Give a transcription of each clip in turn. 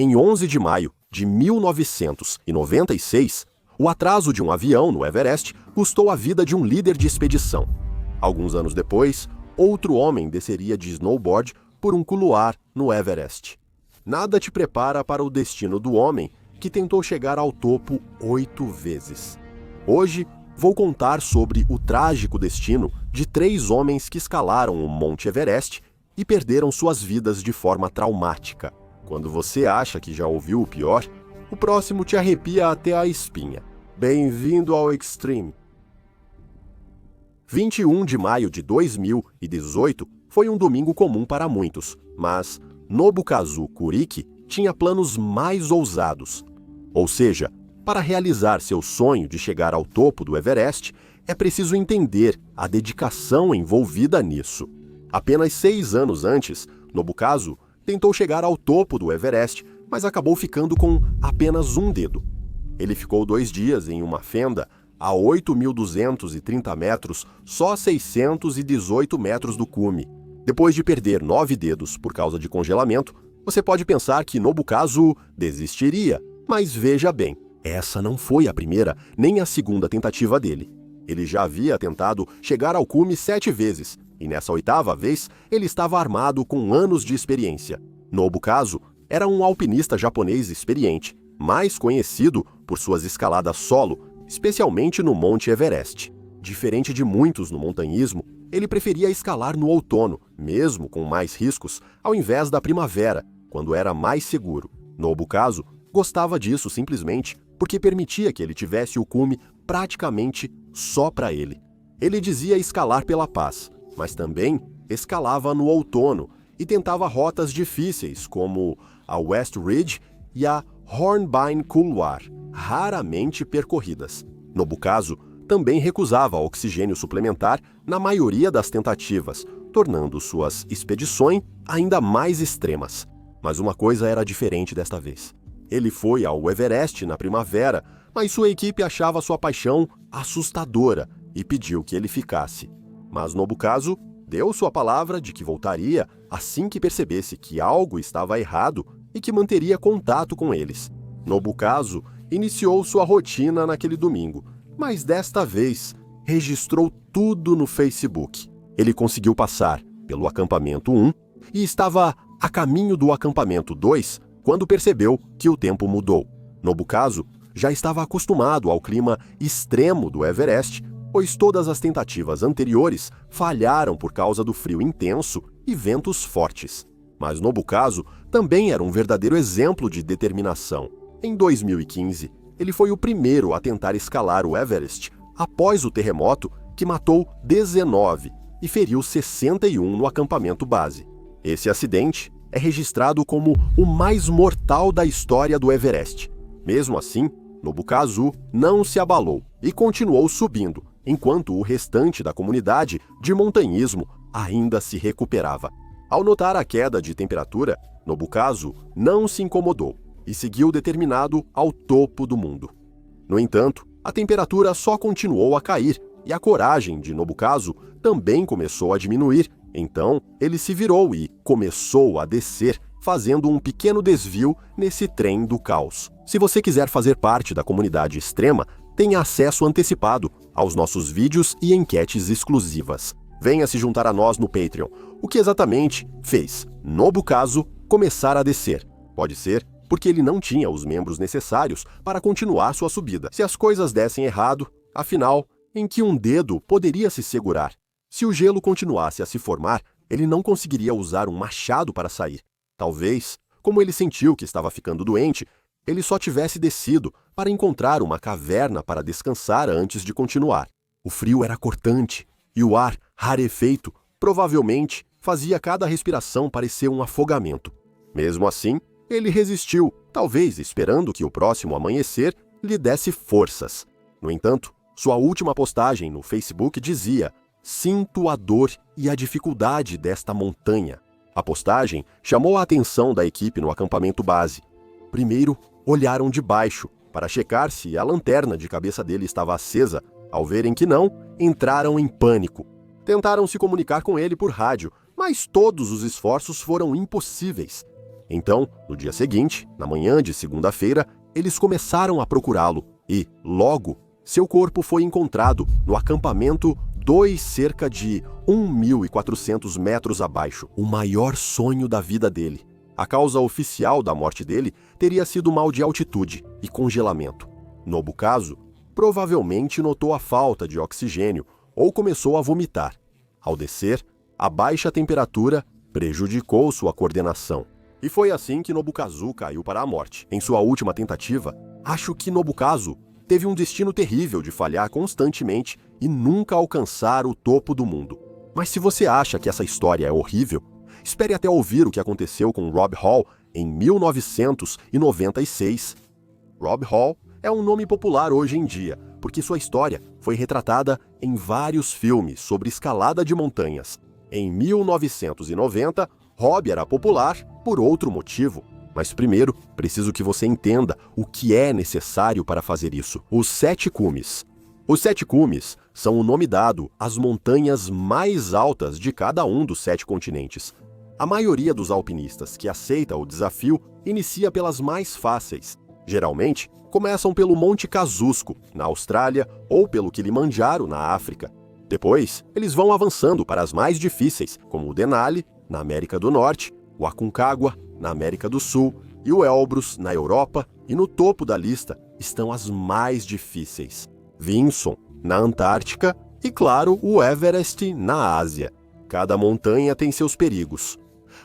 Em 11 de maio de 1996, o atraso de um avião no Everest custou a vida de um líder de expedição. Alguns anos depois, outro homem desceria de snowboard por um couloir no Everest. Nada te prepara para o destino do homem que tentou chegar ao topo 8 vezes. Hoje, vou contar sobre o trágico destino de 3 homens que escalaram o Monte Everest e perderam suas vidas de forma traumática. Quando você acha que já ouviu o pior, o próximo te arrepia até a espinha. Bem-vindo ao Extreme. 21 de maio de 2018 foi um domingo comum para muitos, mas Nobukazu Kuriki tinha planos mais ousados. Ou seja, para realizar seu sonho de chegar ao topo do Everest, é preciso entender a dedicação envolvida nisso. Apenas 6 anos antes, Nobukazu tentou chegar ao topo do Everest, mas acabou ficando com apenas um dedo. Ele ficou 2 dias em uma fenda a 8.230 metros, só a 618 metros do cume. Depois de perder 9 dedos por causa de congelamento, você pode pensar que Nobukazu desistiria, mas veja bem, essa não foi a primeira nem a segunda tentativa dele. Ele já havia tentado chegar ao cume 7 vezes, e nessa 8ª vez ele estava armado com anos de experiência. Nobukazu era um alpinista japonês experiente, mais conhecido por suas escaladas solo, especialmente no Monte Everest. Diferente de muitos no montanhismo, ele preferia escalar no outono, mesmo com mais riscos, ao invés da primavera, quando era mais seguro. Nobukazu gostava disso simplesmente porque permitia que ele tivesse o cume praticamente só para ele. Ele dizia escalar pela paz, mas também escalava no outono e tentava rotas difíceis como a West Ridge e a Hornbein Couloir, raramente percorridas. Nobukazu também recusava oxigênio suplementar na maioria das tentativas, tornando suas expedições ainda mais extremas. Mas uma coisa era diferente desta vez. Ele foi ao Everest na primavera, mas sua equipe achava sua paixão assustadora e pediu que ele ficasse. Mas Nobukazu deu sua palavra de que voltaria assim que percebesse que algo estava errado e que manteria contato com eles. Nobukazu iniciou sua rotina naquele domingo, mas desta vez registrou tudo no Facebook. Ele conseguiu passar pelo acampamento 1 e estava a caminho do acampamento 2 quando percebeu que o tempo mudou. Nobukazu já estava acostumado ao clima extremo do Everest, pois todas as tentativas anteriores falharam por causa do frio intenso e ventos fortes. Mas Nobukazu também era um verdadeiro exemplo de determinação. Em 2015, ele foi o primeiro a tentar escalar o Everest após o terremoto que matou 19 e feriu 61 no acampamento base. Esse acidente é registrado como o mais mortal da história do Everest. Mesmo assim, Nobukazu não se abalou e continuou subindo, enquanto o restante da comunidade de montanhismo ainda se recuperava. Ao notar a queda de temperatura, Nobukazu não se incomodou e seguiu determinado ao topo do mundo. No entanto, a temperatura só continuou a cair e a coragem de Nobukazu também começou a diminuir. Então, ele se virou e começou a descer, fazendo um pequeno desvio nesse trem do caos. Se você quiser fazer parte da comunidade extrema, tenha acesso antecipado aos nossos vídeos e enquetes exclusivas. Venha se juntar a nós no Patreon. O que exatamente fez Nobukazu começar a descer? Pode ser porque ele não tinha os membros necessários para continuar sua subida. Se as coisas dessem errado, afinal, em que um dedo poderia se segurar? Se o gelo continuasse a se formar, ele não conseguiria usar um machado para sair. Talvez, como ele sentiu que estava ficando doente, ele só tivesse descido para encontrar uma caverna para descansar antes de continuar. O frio era cortante e o ar rarefeito provavelmente fazia cada respiração parecer um afogamento. Mesmo assim, ele resistiu, talvez esperando que o próximo amanhecer lhe desse forças. No entanto, sua última postagem no Facebook dizia: "Sinto a dor e a dificuldade desta montanha." A postagem chamou a atenção da equipe no acampamento base. Primeiro, olharam de baixo para checar se a lanterna de cabeça dele estava acesa. Ao verem que não, entraram em pânico. Tentaram se comunicar com ele por rádio, mas todos os esforços foram impossíveis. Então, no dia seguinte, na manhã de segunda-feira, eles começaram a procurá-lo e, logo, seu corpo foi encontrado no acampamento 2, cerca de 1.400 metros abaixo, o maior sonho da vida dele. A causa oficial da morte dele teria sido mal de altitude e congelamento. Nobukazu provavelmente notou a falta de oxigênio ou começou a vomitar. Ao descer, a baixa temperatura prejudicou sua coordenação. E foi assim que Nobukazu caiu para a morte. Em sua última tentativa, acho que Nobukazu teve um destino terrível de falhar constantemente e nunca alcançar o topo do mundo. Mas se você acha que essa história é horrível, espere até ouvir o que aconteceu com Rob Hall em 1996. Rob Hall é um nome popular hoje em dia, porque sua história foi retratada em vários filmes sobre escalada de montanhas. Em 1990, Rob era popular por outro motivo. Mas primeiro, preciso que você entenda o que é necessário para fazer isso. Os 7 cumes. Os 7 cumes são o nome dado às montanhas mais altas de cada um dos 7 continentes. A maioria dos alpinistas que aceita o desafio inicia pelas mais fáceis. Geralmente, começam pelo Monte Kasusko, na Austrália, ou pelo Kilimanjaro, na África. Depois, eles vão avançando para as mais difíceis, como o Denali, na América do Norte, o Aconcagua, na América do Sul, e o Elbrus, na Europa, e no topo da lista estão as mais difíceis. Vinson, na Antártica, e claro, o Everest, na Ásia. Cada montanha tem seus perigos.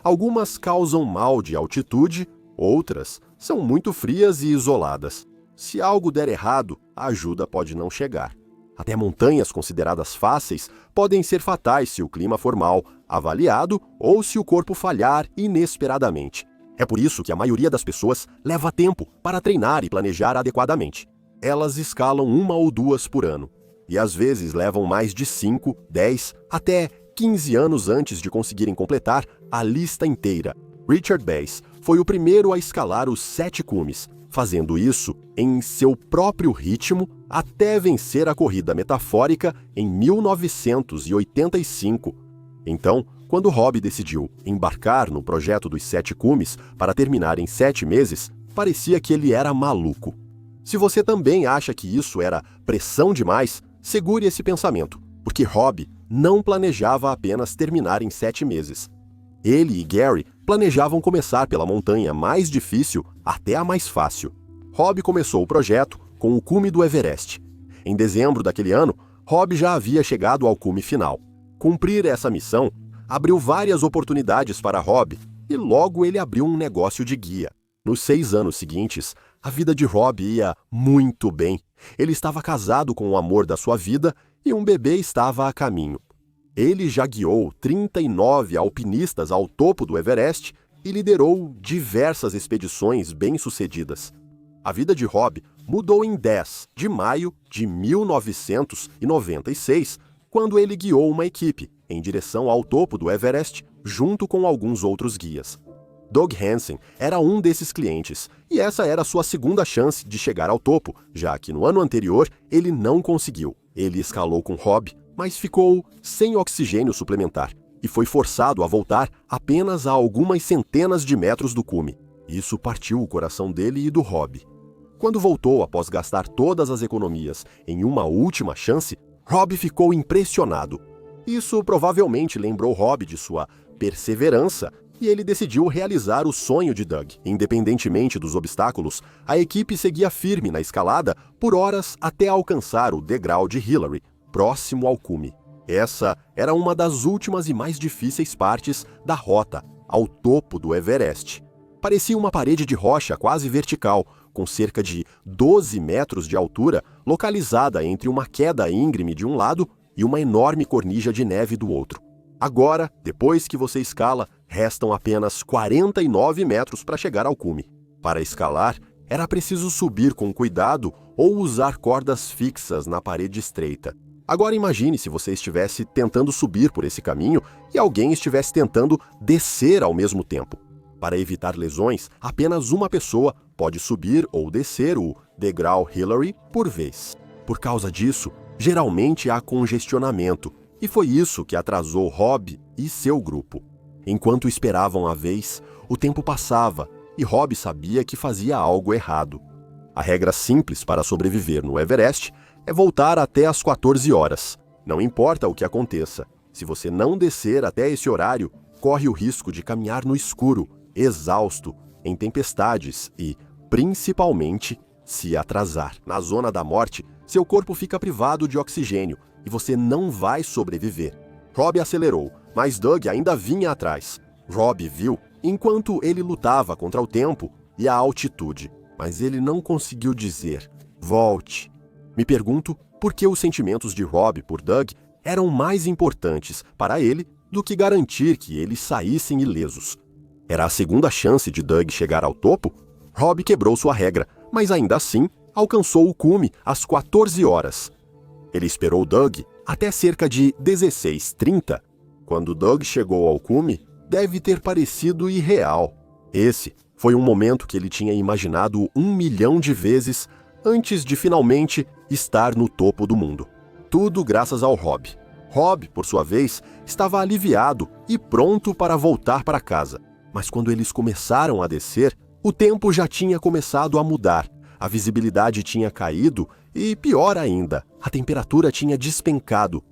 Algumas causam mal de altitude, outras são muito frias e isoladas. Se algo der errado, a ajuda pode não chegar. Até montanhas consideradas fáceis podem ser fatais se o clima for mal avaliado ou se o corpo falhar inesperadamente. É por isso que a maioria das pessoas leva tempo para treinar e planejar adequadamente. Elas escalam 1 ou 2 por ano. E às vezes levam mais de 5, 10, até 15 anos antes de conseguirem completar a lista inteira. Richard Bass foi o primeiro a escalar os 7 cumes, fazendo isso em seu próprio ritmo até vencer a corrida metafórica em 1985. Então, quando Rob decidiu embarcar no projeto dos 7 cumes para terminar em 7 meses, parecia que ele era maluco. Se você também acha que isso era pressão demais, segure esse pensamento, porque Rob não planejava apenas terminar em 7 meses. Ele e Gary planejavam começar pela montanha mais difícil até a mais fácil. Rob começou o projeto com o cume do Everest. Em dezembro daquele ano, Rob já havia chegado ao cume final. Cumprir essa missão abriu várias oportunidades para Rob e logo ele abriu um negócio de guia. Nos 6 anos seguintes, a vida de Rob ia muito bem. Ele estava casado com o amor da sua vida e um bebê estava a caminho. Ele já guiou 39 alpinistas ao topo do Everest e liderou diversas expedições bem-sucedidas. A vida de Rob mudou em 10 de maio de 1996, quando ele guiou uma equipe em direção ao topo do Everest, junto com alguns outros guias. Doug Hansen era um desses clientes, e essa era sua segunda chance de chegar ao topo, já que no ano anterior ele não conseguiu. Ele escalou com Rob, mas ficou sem oxigênio suplementar e foi forçado a voltar apenas a algumas centenas de metros do cume. Isso partiu o coração dele e do Rob. Quando voltou após gastar todas as economias em uma última chance, Rob ficou impressionado. Isso provavelmente lembrou Rob de sua perseverança e ele decidiu realizar o sonho de Doug. Independentemente dos obstáculos, a equipe seguia firme na escalada por horas até alcançar o degrau de Hillary, próximo ao cume. Essa era uma das últimas e mais difíceis partes da rota, ao topo do Everest. Parecia uma parede de rocha quase vertical, com cerca de 12 metros de altura, localizada entre uma queda íngreme de um lado e uma enorme cornija de neve do outro. Agora, depois que você escala, restam apenas 49 metros para chegar ao cume. Para escalar, era preciso subir com cuidado ou usar cordas fixas na parede estreita. Agora imagine se você estivesse tentando subir por esse caminho e alguém estivesse tentando descer ao mesmo tempo. Para evitar lesões, apenas uma pessoa pode subir ou descer o degrau Hillary por vez. Por causa disso, geralmente há congestionamento, e foi isso que atrasou Rob e seu grupo. Enquanto esperavam a vez, o tempo passava e Rob sabia que fazia algo errado. A regra simples para sobreviver no Everest é voltar até às 14 horas. Não importa o que aconteça, se você não descer até esse horário, corre o risco de caminhar no escuro, exausto, em tempestades e, principalmente, se atrasar. Na zona da morte, seu corpo fica privado de oxigênio e você não vai sobreviver. Rob acelerou, mas Doug ainda vinha atrás. Rob viu enquanto ele lutava contra o tempo e a altitude, mas ele não conseguiu dizer: volte. Me pergunto por que os sentimentos de Rob por Doug eram mais importantes para ele do que garantir que eles saíssem ilesos. Era a segunda chance de Doug chegar ao topo? Rob quebrou sua regra, mas ainda assim alcançou o cume às 14 horas. Ele esperou Doug até cerca de 16h30. Quando Doug chegou ao cume, deve ter parecido irreal. Esse foi um momento que ele tinha imaginado 1 milhão de vezes antes de finalmente estar no topo do mundo. Tudo graças ao Rob. Rob, por sua vez, estava aliviado e pronto para voltar para casa. Mas quando eles começaram a descer, o tempo já tinha começado a mudar. A visibilidade tinha caído e, pior ainda, a temperatura tinha despencado.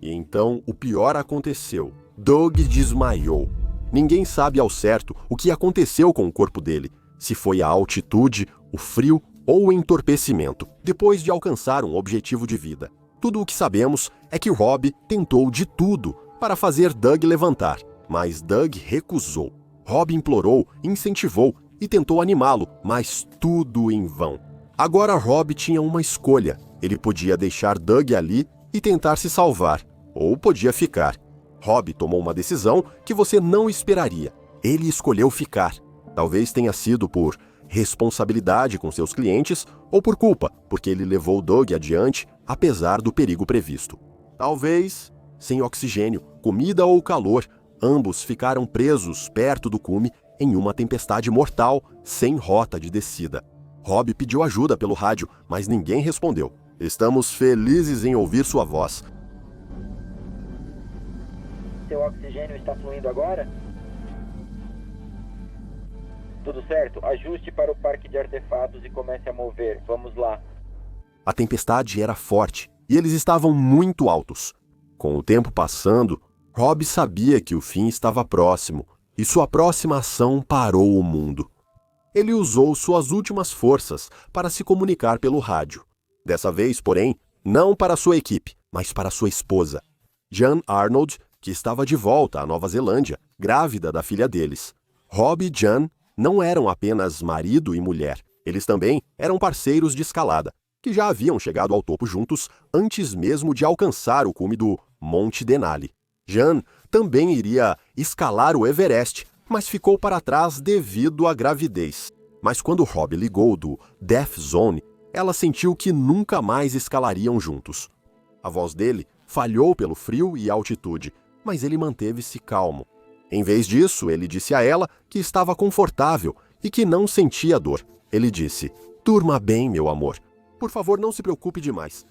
E então o pior aconteceu. Doug desmaiou. Ninguém sabe ao certo o que aconteceu com o corpo dele, se foi a altitude, o frio ou o entorpecimento, depois de alcançar um objetivo de vida. Tudo o que sabemos é que Rob tentou de tudo para fazer Doug levantar, mas Doug recusou. Rob implorou, incentivou e tentou animá-lo, mas tudo em vão. Agora Rob tinha uma escolha. Ele podia deixar Doug ali e tentar se salvar, ou podia ficar. Rob tomou uma decisão que você não esperaria. Ele escolheu ficar. Talvez tenha sido por responsabilidade com seus clientes ou por culpa, porque ele levou Doug adiante apesar do perigo previsto. Talvez, sem oxigênio, comida ou calor, ambos ficaram presos perto do cume em uma tempestade mortal, sem rota de descida. Rob pediu ajuda pelo rádio, mas ninguém respondeu. Estamos felizes em ouvir sua voz. Seu oxigênio está fluindo agora? Tudo certo, ajuste para o parque de artefatos e comece a mover. Vamos lá. A tempestade era forte e eles estavam muito altos. Com o tempo passando, Rob sabia que o fim estava próximo e sua próxima ação parou o mundo. Ele usou suas últimas forças para se comunicar pelo rádio. Dessa vez, porém, não para sua equipe, mas para sua esposa, Jan Arnold, que estava de volta à Nova Zelândia, grávida da filha deles. Rob e Jan não eram apenas marido e mulher, eles também eram parceiros de escalada, que já haviam chegado ao topo juntos antes mesmo de alcançar o cume do Monte Denali. Jan também iria escalar o Everest, mas ficou para trás devido à gravidez. Mas quando Rob ligou do Death Zone, ela sentiu que nunca mais escalariam juntos. A voz dele falhou pelo frio e altitude, mas ele manteve-se calmo. Em vez disso, ele disse a ela que estava confortável e que não sentia dor. Ele disse: "Durma bem, meu amor. Por favor, não se preocupe demais."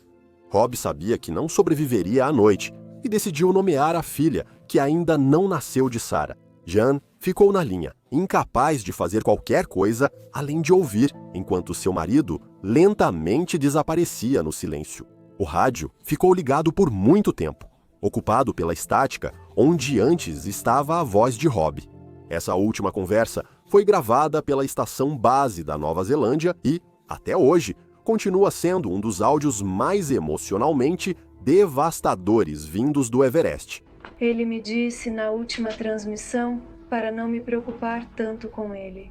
Rob sabia que não sobreviveria à noite e decidiu nomear a filha, que ainda não nasceu de Sarah. Jan ficou na linha, incapaz de fazer qualquer coisa além de ouvir, enquanto seu marido lentamente desaparecia no silêncio. O rádio ficou ligado por muito tempo, ocupado pela estática onde antes estava a voz de Rob. Essa última conversa foi gravada pela estação base da Nova Zelândia e, até hoje, continua sendo um dos áudios mais emocionalmente devastadores vindos do Everest. Ele me disse na última transmissão para não me preocupar tanto com ele.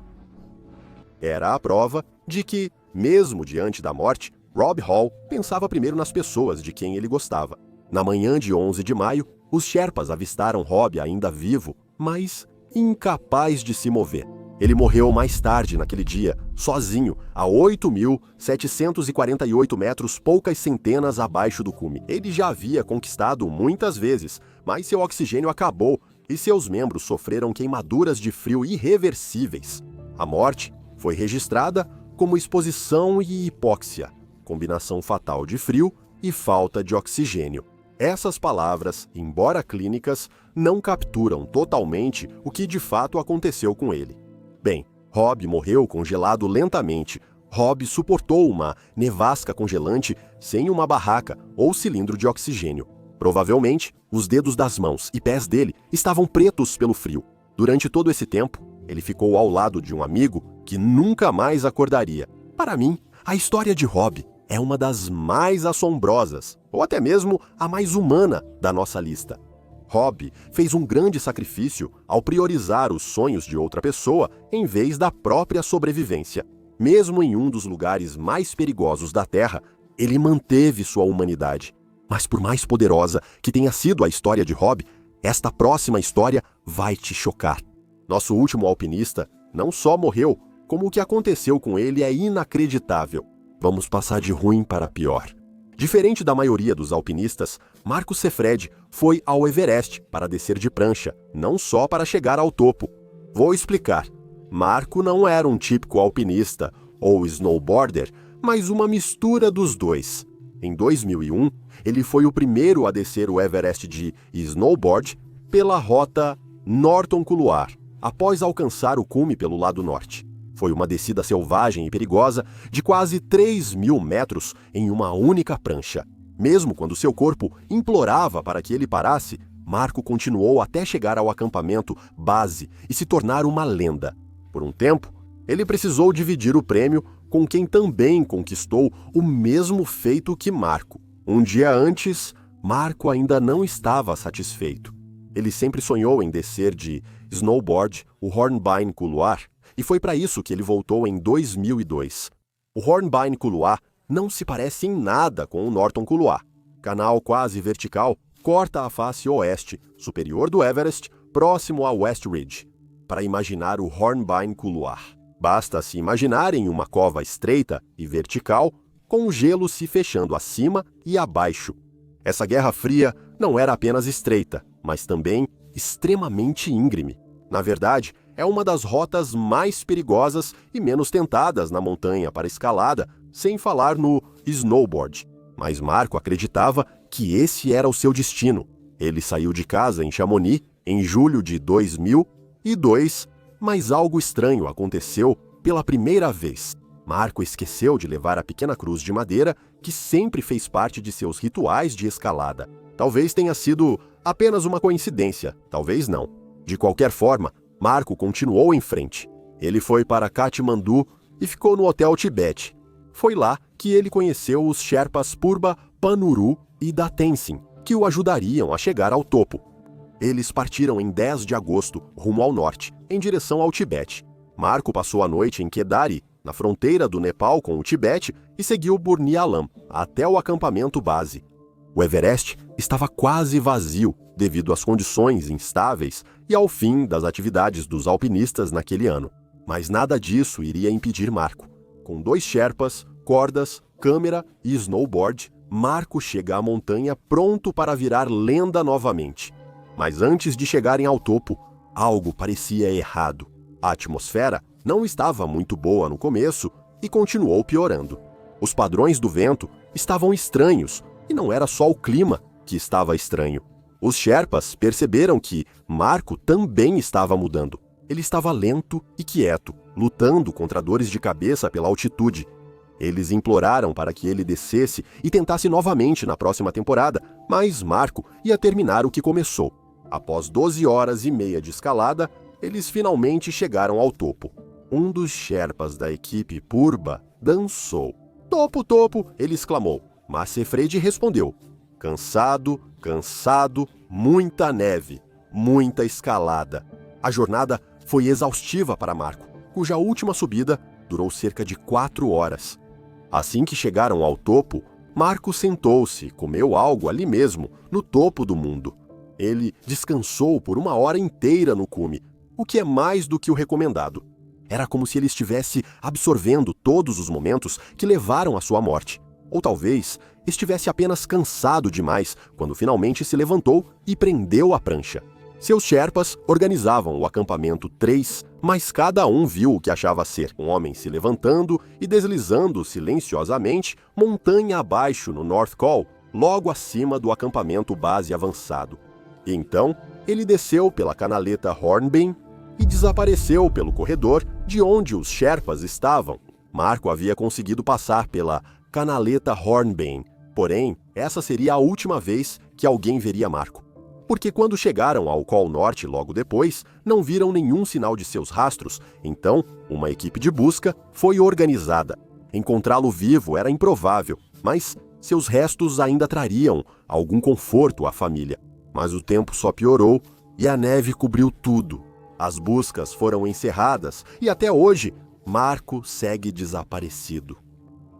Era a prova de que, mesmo diante da morte, Rob Hall pensava primeiro nas pessoas de quem ele gostava. Na manhã de 11 de maio, os Sherpas avistaram Rob ainda vivo, mas incapaz de se mover. Ele morreu mais tarde naquele dia, sozinho, a 8.748 metros, poucas centenas abaixo do cume. Ele já havia conquistado muitas vezes, mas seu oxigênio acabou e seus membros sofreram queimaduras de frio irreversíveis. A morte foi registrada como exposição e hipóxia, combinação fatal de frio e falta de oxigênio. Essas palavras, embora clínicas, não capturam totalmente o que de fato aconteceu com ele. Bem, Rob morreu congelado lentamente. Rob suportou uma nevasca congelante sem uma barraca ou cilindro de oxigênio. Provavelmente, os dedos das mãos e pés dele estavam pretos pelo frio. Durante todo esse tempo, ele ficou ao lado de um amigo que nunca mais acordaria. Para mim, a história de Rob é uma das mais assombrosas, ou até mesmo a mais humana da nossa lista. Rob fez um grande sacrifício ao priorizar os sonhos de outra pessoa em vez da própria sobrevivência. Mesmo em um dos lugares mais perigosos da Terra, ele manteve sua humanidade. Mas por mais poderosa que tenha sido a história de Rob, esta próxima história vai te chocar. Nosso último alpinista não só morreu, como o que aconteceu com ele é inacreditável. Vamos passar de ruim para pior. Diferente da maioria dos alpinistas, Marco Sefred foi ao Everest para descer de prancha, não só para chegar ao topo. Vou explicar. Marco não era um típico alpinista ou snowboarder, mas uma mistura dos dois. Em 2001, ele foi o primeiro a descer o Everest de snowboard pela rota Norton Couloir, após alcançar o cume pelo lado norte. Foi uma descida selvagem e perigosa de quase 3.000 metros em uma única prancha. Mesmo quando seu corpo implorava para que ele parasse, Marco continuou até chegar ao acampamento base e se tornar uma lenda. Por um tempo, ele precisou dividir o prêmio com quem também conquistou o mesmo feito que Marco. Um dia antes, Marco ainda não estava satisfeito. Ele sempre sonhou em descer de snowboard o Hornbein Couloir, e foi para isso que ele voltou em 2002. O Hornbein Couloir não se parece em nada com o Norton Couloir. Canal quase vertical corta a face oeste, superior do Everest, próximo a West Ridge. Para imaginar o Hornbein Couloir, basta se imaginar em uma cova estreita e vertical, com o gelo se fechando acima e abaixo. Essa Guerra Fria não era apenas estreita, mas também extremamente íngreme. Na verdade, é uma das rotas mais perigosas e menos tentadas na montanha para escalada, sem falar no snowboard. Mas Marco acreditava que esse era o seu destino. Ele saiu de casa em Chamonix em julho de 2002, mas algo estranho aconteceu pela primeira vez. Marco esqueceu de levar a pequena cruz de madeira que sempre fez parte de seus rituais de escalada. Talvez tenha sido apenas uma coincidência, talvez não. De qualquer forma, Marco continuou em frente. Ele foi para Katmandu e ficou no Hotel Tibete. Foi lá que ele conheceu os Sherpas Purba, Panuru e Da Tenzin, que o ajudariam a chegar ao topo. Eles partiram em 10 de agosto, rumo ao norte, em direção ao Tibete. Marco passou a noite em Kedari, na fronteira do Nepal com o Tibete, e seguiu Burni Alam até o acampamento base. O Everest estava quase vazio devido às condições instáveis e ao fim das atividades dos alpinistas naquele ano. Mas nada disso iria impedir Marco. Com 2 Sherpas, cordas, câmera e snowboard, Marco chega à montanha pronto para virar lenda novamente. Mas antes de chegarem ao topo, algo parecia errado. A atmosfera não estava muito boa no começo e continuou piorando. Os padrões do vento estavam estranhos e não era só o clima que estava estranho. Os Sherpas perceberam que Marco também estava mudando. Ele estava lento e quieto, lutando contra dores de cabeça pela altitude. Eles imploraram para que ele descesse e tentasse novamente na próxima temporada, mas Marco ia terminar o que começou. Após 12 horas e meia de escalada, eles finalmente chegaram ao topo. Um dos Sherpas da equipe Purba dançou. "Topo, topo!" ele exclamou, mas Sefred respondeu: "Cansado, cansado, muita neve, muita escalada." A jornada foi exaustiva para Marco, cuja última subida durou cerca de 4 horas. Assim que chegaram ao topo, Marco sentou-se e comeu algo ali mesmo, no topo do mundo. Ele descansou por 1 hora inteira no cume, o que é mais do que o recomendado. Era como se ele estivesse absorvendo todos os momentos que levaram à sua morte. Ou talvez estivesse apenas cansado demais quando finalmente se levantou e prendeu a prancha. Seus Sherpas organizavam o acampamento 3, mas cada um viu o que achava ser um homem se levantando e deslizando silenciosamente montanha abaixo no North Col, logo acima do acampamento base avançado. E então, ele desceu pela canaleta Hornbeam e desapareceu pelo corredor de onde os Sherpas estavam. Marco havia conseguido passar pela canaleta Hornbeam, porém, essa seria a última vez que alguém veria Marco. Porque quando chegaram ao Col Norte logo depois, não viram nenhum sinal de seus rastros, então uma equipe de busca foi organizada. Encontrá-lo vivo era improvável, mas seus restos ainda trariam algum conforto à família. Mas o tempo só piorou e a neve cobriu tudo. As buscas foram encerradas e até hoje, Marco segue desaparecido.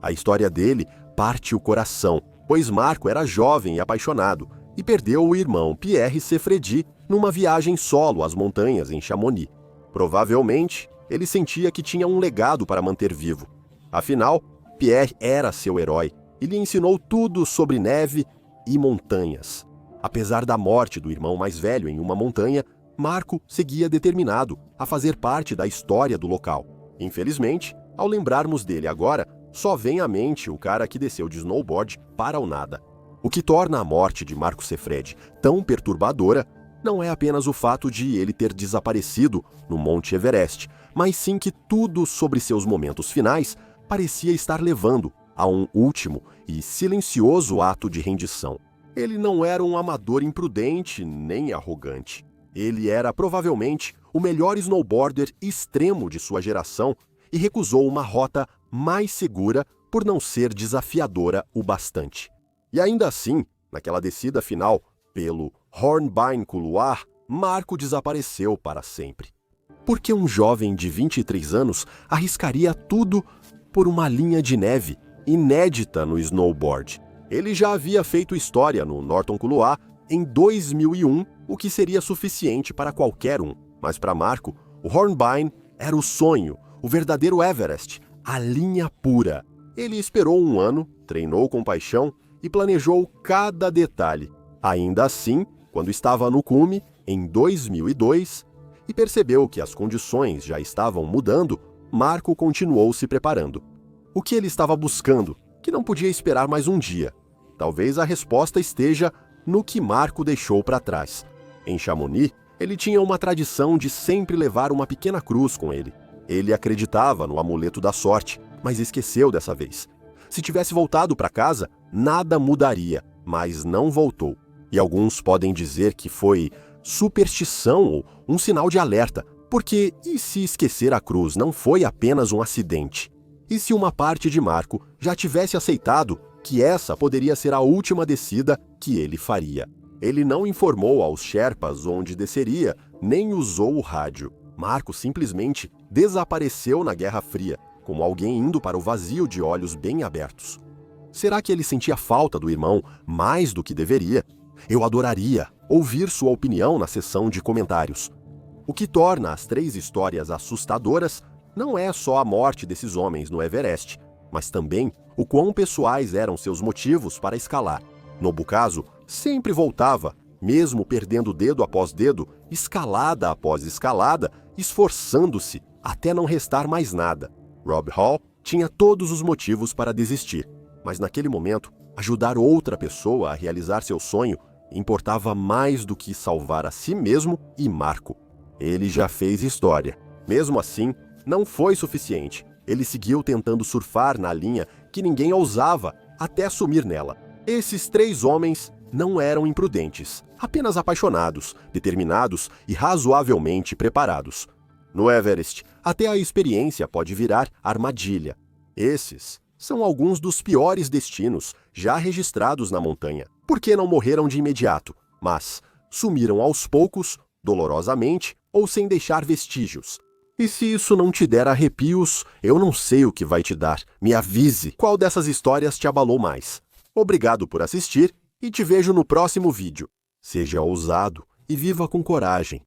A história dele parte o coração, pois Marco era jovem e apaixonado e perdeu o irmão Pierre Sefredi numa viagem solo às montanhas em Chamonix. Provavelmente, ele sentia que tinha um legado para manter vivo. Afinal, Pierre era seu herói e lhe ensinou tudo sobre neve e montanhas. Apesar da morte do irmão mais velho em uma montanha, Marco seguia determinado a fazer parte da história do local. Infelizmente, ao lembrarmos dele agora, só vem à mente o cara que desceu de snowboard para o nada. O que torna a morte de Marco Sefredi tão perturbadora não é apenas o fato de ele ter desaparecido no Monte Everest, mas sim que tudo sobre seus momentos finais parecia estar levando a um último e silencioso ato de rendição. Ele não era um amador imprudente nem arrogante. Ele era provavelmente o melhor snowboarder extremo de sua geração e recusou uma rota mais segura por não ser desafiadora o bastante. E ainda assim, naquela descida final pelo Hornbeam Couloir, Marco desapareceu para sempre. Por que um jovem de 23 anos arriscaria tudo por uma linha de neve inédita no snowboard? Ele já havia feito história no Norton Couloir em 2001, o que seria suficiente para qualquer um. Mas para Marco, o Hornbeam era o sonho, o verdadeiro Everest, a linha pura. Ele esperou um ano, treinou com paixão e planejou cada detalhe. Ainda assim, quando estava no cume, em 2002, e percebeu que as condições já estavam mudando, Marco continuou se preparando. O que ele estava buscando, que não podia esperar mais um dia? Talvez a resposta esteja no que Marco deixou para trás. Em Chamonix, ele tinha uma tradição de sempre levar uma pequena cruz com ele. Ele acreditava no amuleto da sorte, mas esqueceu dessa vez. Se tivesse voltado para casa, nada mudaria, mas não voltou. E alguns podem dizer que foi superstição ou um sinal de alerta, porque e se esquecer a cruz não foi apenas um acidente? E se uma parte de Marco já tivesse aceitado que essa poderia ser a última descida que ele faria? Ele não informou aos Sherpas onde desceria, nem usou o rádio. Marco simplesmente desapareceu na Guerra Fria, como alguém indo para o vazio de olhos bem abertos. Será que ele sentia falta do irmão mais do que deveria? Eu adoraria ouvir sua opinião na seção de comentários. O que torna as 3 histórias assustadoras não é só a morte desses homens no Everest, mas também o quão pessoais eram seus motivos para escalar. Nobukazu sempre voltava, mesmo perdendo dedo após dedo, escalada após escalada, esforçando-se até não restar mais nada. Rob Hall tinha todos os motivos para desistir, mas naquele momento, ajudar outra pessoa a realizar seu sonho importava mais do que salvar a si mesmo e Marco. Ele já fez história. Mesmo assim, não foi suficiente. Ele seguiu tentando surfar na linha que ninguém ousava até sumir nela. Esses 3 homens não eram imprudentes, apenas apaixonados, determinados e razoavelmente preparados. No Everest, até a experiência pode virar armadilha. Esses são alguns dos piores destinos já registrados na montanha. Por que não morreram de imediato, mas sumiram aos poucos, dolorosamente ou sem deixar vestígios? E se isso não te der arrepios, eu não sei o que vai te dar. Me avise qual dessas histórias te abalou mais. Obrigado por assistir e te vejo no próximo vídeo. Seja ousado e viva com coragem.